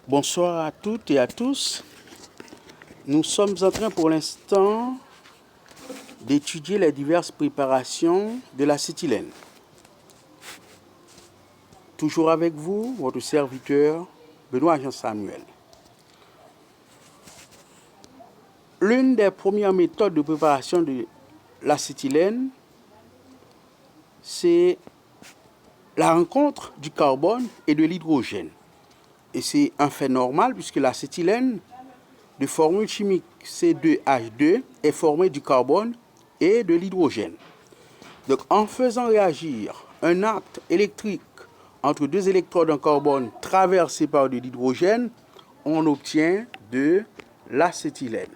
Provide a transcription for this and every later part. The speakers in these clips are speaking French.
Bonsoir à toutes et à tous. Nous sommes en train pour l'instant d'étudier les diverses préparations de l'acétylène. Toujours avec vous, votre serviteur Benoît Jean Samuel. L'une des premières méthodes de préparation de l'acétylène, c'est la rencontre du carbone et de l'hydrogène. Et c'est un fait normal puisque l'acétylène de formule chimique C2H2 est formé du carbone et de l'hydrogène. Donc en faisant réagir un acte électrique entre deux électrodes en carbone traversés par de l'hydrogène, on obtient de l'acétylène.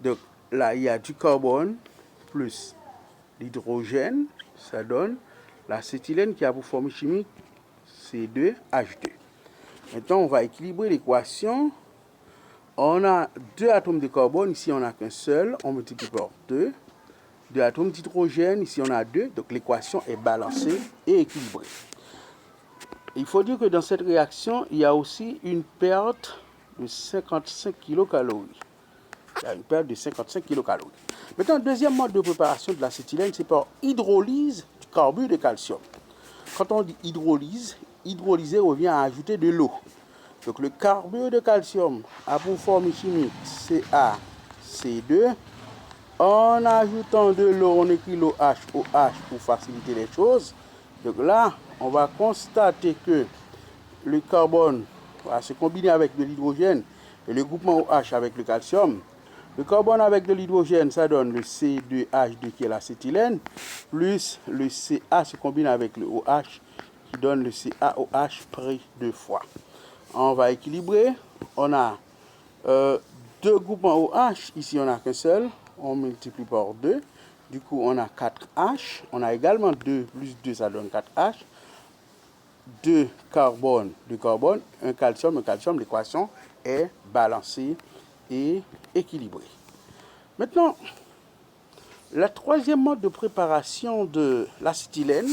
Donc là, il y a du carbone plus l'hydrogène, ça donne l'acétylène qui a pour formule chimique C2H2. Maintenant, on va équilibrer l'équation. On a deux atomes de carbone, ici on n'a qu'un seul, on multiplie par 2. Deux atomes d'hydrogène, ici on a 2, donc l'équation est balancée et équilibrée. Il faut dire que dans cette réaction, il y a aussi une perte de 55 kcal. Il y a une perte de 55 kcal. Maintenant, le deuxième mode de préparation de l'acétylène, c'est par hydrolyse du carbure de calcium. Quand on dit hydrolyse, hydrolyser revient à ajouter de l'eau. Donc le carbure de calcium a pour formule chimique CaC2. En ajoutant de l'eau, on écrit l'OH pour faciliter les choses. Donc là, on va constater que le carbone va se combiner avec de l'hydrogène et le groupement OH avec le calcium. Le carbone avec de l'hydrogène, ça donne le C2H2 qui est l'acétylène, plus le Ca se combine avec le OH qui donne le CaOH pris 2 fois. On va équilibrer. On a deux groupements OH. Ici, on n'a qu'un seul. On multiplie par 2. Du coup, on a 4H. On a également 2 plus 2, ça donne 4H. 2 carbone, 2 carbone, un calcium. L'équation est balancée et équilibrée. Maintenant, la troisième mode de préparation de l'acétylène,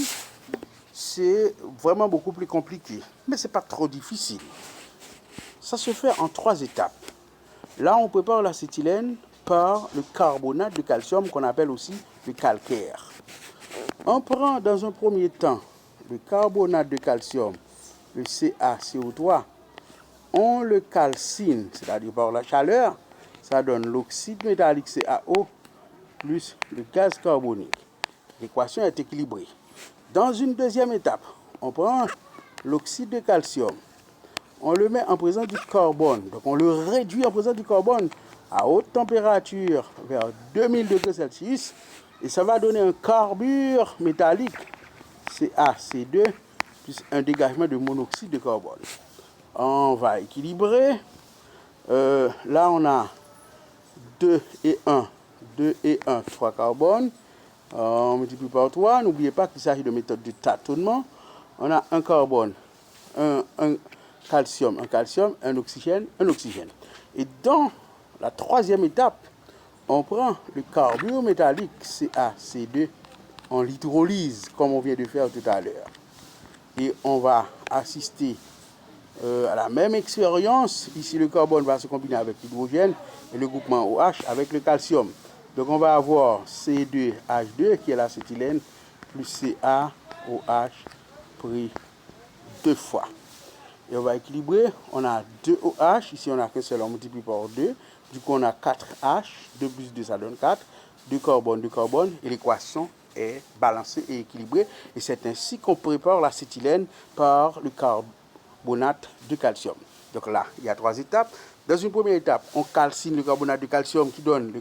c'est vraiment beaucoup plus compliqué, mais ce n'est pas trop difficile. Ça se fait en 3 étapes. Là, on prépare l'acétylène par le carbonate de calcium qu'on appelle aussi le calcaire. On prend dans un premier temps le carbonate de calcium, le CaCO3, on le calcine, c'est-à-dire par la chaleur, ça donne l'oxyde métallique CaO plus le gaz carbonique. L'équation est équilibrée. Dans une deuxième étape, on prend l'oxyde de calcium, on le met en présence du carbone, donc on le réduit en présence du carbone à haute température vers 2000 degrés Celsius et ça va donner un carbure métallique CaC2 plus un dégagement de monoxyde de carbone. On va équilibrer. Là, on a 2 et 1, 3 carbones. On multiplie par 3. N'oubliez pas qu'il s'agit de méthode de tâtonnement. On a un carbone, un calcium, un oxygène. Et dans la troisième étape, on prend le carbure métallique CaC2, on l'hydrolyse comme on vient de faire tout à l'heure. Et on va assister à la même expérience. Ici, le carbone va se combiner avec l'hydrogène et le groupement OH avec le calcium. Donc, on va avoir C2H2 qui est l'acétylène plus CaOH pris 2 fois. Et on va équilibrer. On a 2 OH. Ici, on n'a qu'un seul, on multiplie par 2. Du coup, on a 4H. 2 plus 2, ça donne 4. 2 carbone. Et l'équation est balancée et équilibrée. Et c'est ainsi qu'on prépare l'acétylène par le carbonate de calcium. Donc là, il y a 3 étapes. Dans une première étape, on calcine le carbonate de calcium qui donne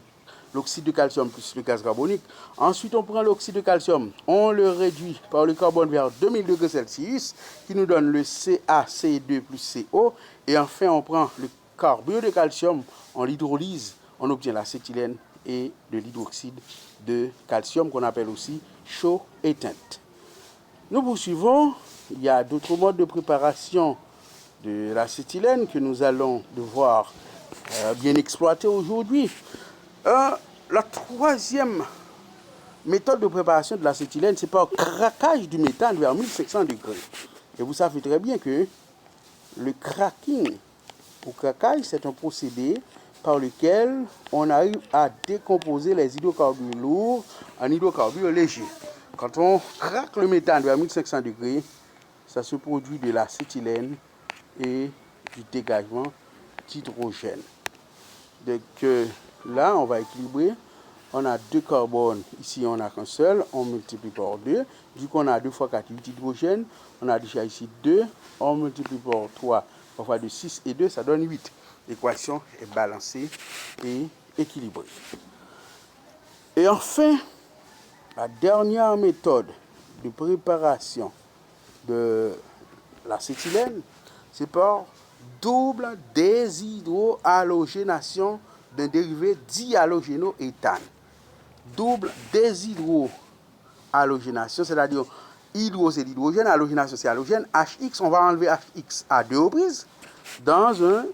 l'oxyde de calcium plus le gaz carbonique. Ensuite, on prend l'oxyde de calcium, on le réduit par le carbone vers 2000 degrés Celsius, qui nous donne le CaC2 plus CO. Et enfin, on prend le carbure de calcium, on l'hydrolyse, on obtient l'acétylène et de l'hydroxyde de calcium, qu'on appelle aussi chaud éteinte. Nous poursuivons. Il y a d'autres modes de préparation de l'acétylène que nous allons devoir bien exploiter aujourd'hui. La troisième méthode de préparation de l'acétylène, c'est par craquage du méthane vers 1500 degrés. Et vous savez très bien que Le cracking ou craquage, c'est un procédé par lequel on arrive à décomposer les hydrocarbures lourds en hydrocarbures légers. Quand on craque le méthane vers 1500 degrés, ça se produit de l'acétylène et du dégagement d'hydrogène. Donc là, on va équilibrer. On a 2 carbones, ici on n'a qu'un seul, on multiplie par 2. Du coup, on a 2 fois 4, 8 hydrogènes. On a déjà ici 2, on multiplie par 3, parfois de 6 et 2, ça donne 8. L'équation est balancée et équilibrée. Et enfin, la dernière méthode de préparation de l'acétylène, c'est par double déshydrohalogénation d'un dérivé dihalogénoéthane. Double déshydrohalogénation, c'est-à-dire hydro c'est l'hydrogène, halogénation c'est halogène, HX, on va enlever HX à 2 reprises dans un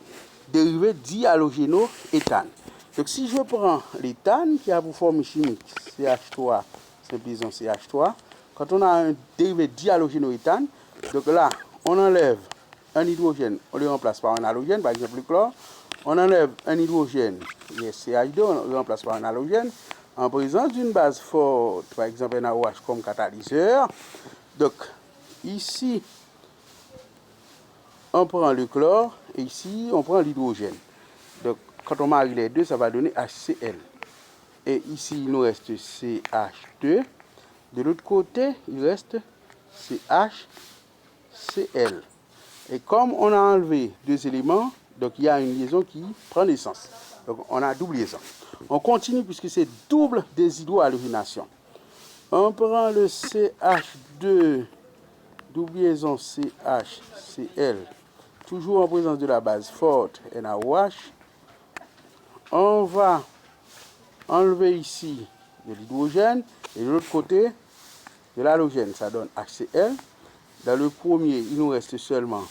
dérivé dihalogénoéthane. Donc si je prends l'éthane qui a pour formule chimique CH3, simplisons CH3, quand on a un dérivé dihalogénoéthane, donc là on enlève un hydrogène, on le remplace par un halogène, par exemple le chlore, on enlève un hydrogène, CH2, on le remplace par un halogène, en présence d'une base forte, par exemple NaOH comme catalyseur. Donc, ici, on prend le chlore et ici, on prend l'hydrogène. Donc, quand on marie les deux, ça va donner HCl. Et ici, il nous reste CH2. De l'autre côté, il reste CHCl. Et comme on a enlevé 2 éléments, donc il y a une liaison qui prend naissance. Donc, on a double liaison. On continue puisque c'est double déshydrohalogénation. On prend le CH2, double liaison CHCl, toujours en présence de la base forte NaOH. On va enlever ici de l'hydrogène et de l'autre côté de l'halogène, ça donne HCl. Dans le premier, il nous reste seulement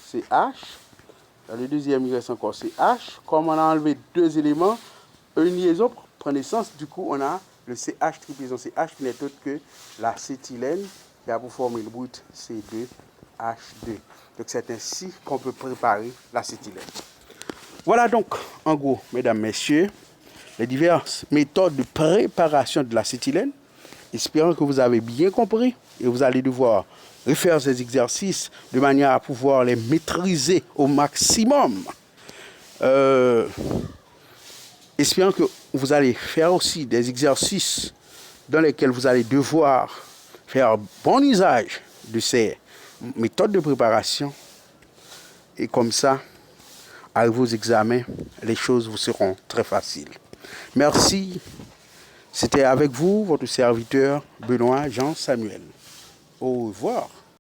CH. Dans le deuxième, il reste encore CH. Comme on a enlevé 2 éléments, une liaison prend naissance. Du coup, on a le CH, triple liaison CH, qui n'est autre que l'acétylène, qui a pour formule brute C2H2. Donc, c'est ainsi qu'on peut préparer l'acétylène. Voilà donc, en gros, mesdames, messieurs, les diverses méthodes de préparation de l'acétylène. Espérons que vous avez bien compris et vous allez devoir refaire ces exercices de manière à pouvoir les maîtriser au maximum. Espérons que vous allez faire aussi des exercices dans lesquels vous allez devoir faire bon usage de ces méthodes de préparation. Et comme ça, à vos examens, les choses vous seront très faciles. Merci. C'était avec vous, votre serviteur Benoît Jean Samuel. Au revoir.